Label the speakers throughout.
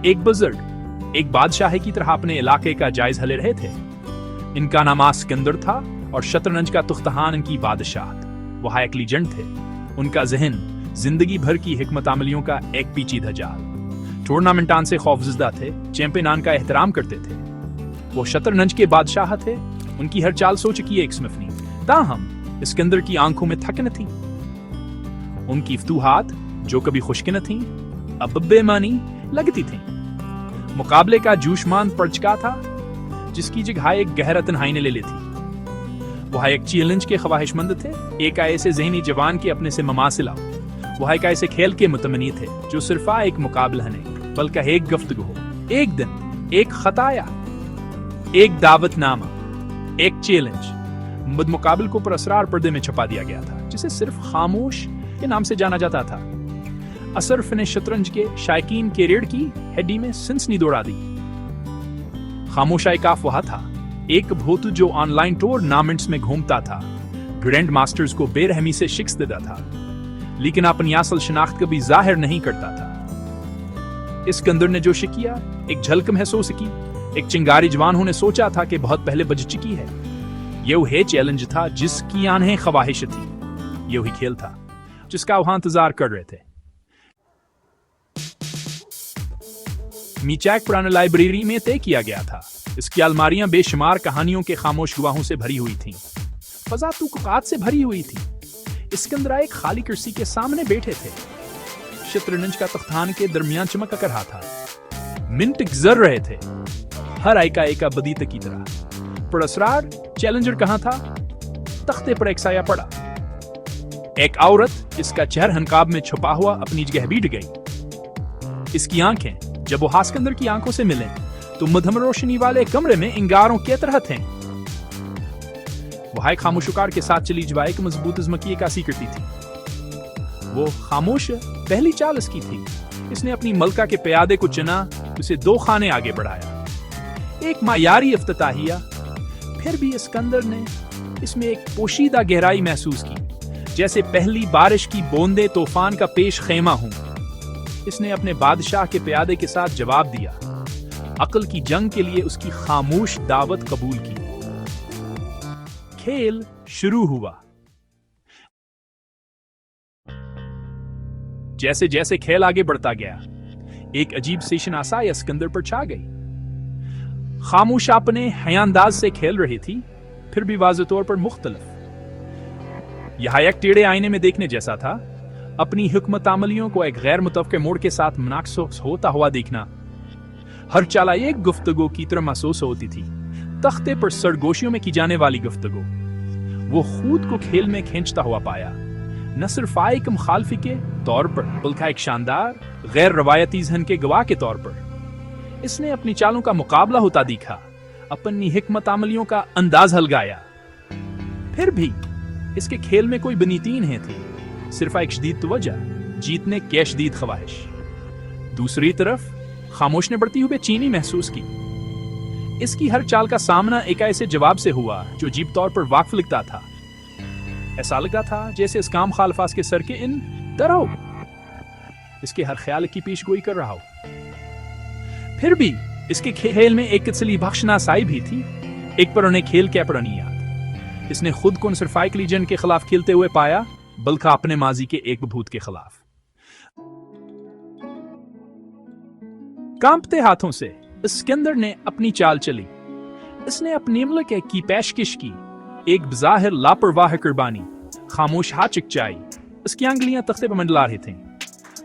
Speaker 1: ایک بزرگ ایک بادشاہ کی طرح اپنے علاقے کا جائزہ لے رہے تھے۔ ان کا نام اسکندر تھا اور شطرنج کا تختان ان کی بادشاہت۔ وہ ایک لیجنڈ تھے۔ ان کا ذہن زندگی بھر کی حکمت عملیوں کا ایک پیچیدہ جال۔ ٹورنامنٹان سے خوفزدہ تھے، چیمپئنان کا احترام کرتے تھے۔ وہ شطرنج کے بادشاہ تھے، ان کی ہر چال سوچ کی ایک سمفنی۔ تاہم اسکندر کی آنکھوں میں تھکن تھی۔ ان کی فتوحات جو کبھی خشک نہ تھیں، اب بے معنی لگتی تھیں۔ مقابلے کا جوشمان پڑ چکا تھا، جس کی جگہ ایک گہرا تنہائی نے لے لی تھی۔ وہ ایک چیلنج کے خواہش مند تھے، ایک ایسے ذہنی جوان کے اپنے سے مماثلہ۔ وہ ایک ایسے کھیل کے متمنی تھے جو صرف ایک مقابلہ نہیں بلکہ ایک گفتگو ہو، ایک دن، ایک خطایا، ایک دعوت نامہ، ایک چیلنج۔ مد مقابل کو پر اسرار پردے میں چھپا دیا گیا تھا، جسے صرف خاموش کے نام سے جانا جاتا تھا۔ اثر فن شطرنج کے شائقین کے ریڑھ کی ہڈی میں سنسنی دوڑا دی۔ خاموش ایکاف وہاں تھا، ایک بھوت جو آن لائن ٹورنامنٹس میں گھومتا تھا، گرینڈ ماسٹرز کو بے رحمی سے شکست دیتا تھا، لیکن اپنی اصل شناخت کبھی ظاہر نہیں کرتا تھا۔ اسکندر نے جو کیا، ایک جھلک محسوس کی، ایک چنگاری جوان نے سوچا تھا کہ بہت پہلے بج چکی ہے۔ یہ وہی چیلنج تھا جس کی انہیں خواہش تھی، یہ وہی کھیل تھا جس کا وہ انتظار کر رہے تھے۔ میچیک پرانا لائبریری میں طے کیا گیا تھا۔ اس کی الماریاں بے شمار کہانیوں کے خاموش گواہوں سے بھری ہوئی تھیں، فضا توقعات سے بھری ہوئی تھی۔ اسکندر ایک خالی کرسی کے سامنے بیٹھے تھے۔ شطرنج کا تختان کے درمیان چمک کر رہا تھا، منٹ گزر رہے تھے، ہر ایک بدیت کی طرح۔ پر اسرار چیلنجر کہاں تھا؟ تختے پر ایک سایہ پڑا۔ ایک عورت جس کا چہرہ حنکاب میں چھپا ہوا اپنی جگہ بیٹھ گئی۔ اس کی آنکھیں جب وہ اسکندر کی آنکھوں سے ملیں تو مدھم روشنی والے کمرے میں انگاروں کی طرح تھے۔ وہ ایک خاموش وقار کے ساتھ چلی جو ایک مضبوط عزم کی عکاسی کرتی تھی۔ وہ خاموش پہلی چال اس کی تھی۔ اس نے اپنی ملکہ کے پیادے کو چنا، اسے 2 خانے آگے بڑھایا۔ ایک معیاری افتتاحیہ، پھر بھی اسکندر نے اس میں ایک پوشیدہ گہرائی محسوس کی، جیسے پہلی بارش کی بوندیں طوفان کا پیش خیمہ ہوں۔ اس نے اپنے بادشاہ کے پیادے کے ساتھ جواب دیا، عقل کی جنگ کے لیے اس کی خاموش دعوت قبول کی۔ کھیل شروع ہوا۔ جیسے جیسے کھیل آگے بڑھتا گیا، ایک عجیب سی شناسائی اسکندر پر چھا گئی۔ خاموش اپنے حیا انداز سے کھیل رہی تھی، پھر بھی واضح طور پر مختلف۔ یہ ایک ٹیڑھے آئینے میں دیکھنے جیسا تھا، اپنی حکمت عملیوں کو ایک غیر متوقع موڑ کے ساتھ منعکس ہوتا ہوا دیکھنا۔ ہر چال ایک گفتگو کی طرح محسوس ہوتی تھی، تختے پر سرگوشیوں میں کی جانے والی گفتگو۔ وہ خود کو کھیل میں کھینچتا ہوا پایا، نہ صرف ایک مخالفی کے طور پر بلکہ ایک شاندار غیر روایتی ذہن کے گواہ کے طور پر۔ اس نے اپنی چالوں کا مقابلہ ہوتا دیکھا، اپنی حکمت عملیوں کا انداز ہلگایا۔ پھر بھی اس کے کھیل میں کوئی بنیتی نہیں تھی، صرف ایک شدید توجہ، جیتنے کی شدید خواہش۔ دوسری طرف خاموش نے بڑھتی ہوئی بے چینی محسوس کی۔ اس کی ہر چال کا سامنا ایک ایسے جواب سے ہوا جو عجیب طور پر واقف لگتا تھا۔ ایسا لگتا تھا جیسے اس کام خالفاز کے سر کے ان درو اس کے ہر خیال کی پیش گوئی کر رہا ہو۔ پھر بھی اس کے کھیل میں ایک تسلی بخشنا سائی بھی تھی، ایک پرانے کھیل کے پرانی یاد۔ اس نے خود کو صرف ایک لیجنڈ کے خلاف کھیلتے ہوئے پایا، بلکہ اپنے ماضی کے ایک بھوت کے خلاف۔ کانپتے ہاتھوں سے اسکندر نے اپنی چال چلی۔ اس نے اپنی ملک کی پیشکش کی، ایک بظاہر لاپرواہ قربانی۔ خاموش ہاتھ چکچائی، اس کی انگلیاں تختے پر منڈلا رہی تھیں۔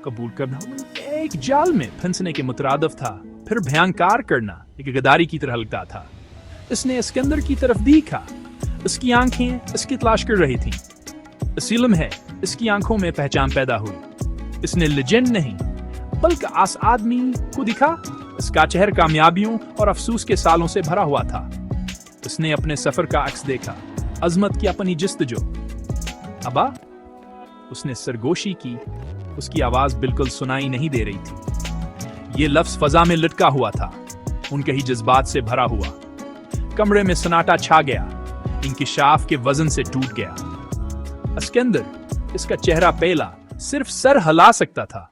Speaker 1: قبول کرنا ایک جال میں پھنسنے کے مترادف تھا، پھر بھیانکار کرنا ایک غداری کی طرح لگتا تھا۔ اس نے اسکندر کی طرف دیکھا، اس کی آنکھیں اس کی تلاش کر رہی تھیں۔ اس علم ہے، اس کی آنکھوں میں پہچان پیدا ہوئی۔ اس نے لیجنڈ نہیں بلکہ آس آدمی کو دکھا۔ اس کا چہرہ کامیابیوں اور افسوس کے سالوں سے بھرا ہوا تھا۔ اس نے اپنے سفر کا عکس دیکھا، عظمت کی اپنی جستجو۔ ابا اس نے سرگوشی کی، اس کی آواز بالکل سنائی نہیں دے رہی تھی۔ یہ لفظ فضا میں لٹکا ہوا تھا، ان کے ہی جذبات سے بھرا ہوا۔ کمرے میں سناٹا چھا گیا، انکشاف کے وزن سے ٹوٹ گیا۔ اسکندر، اس کا چہرہ پیلا، صرف سر ہلا سکتا تھا۔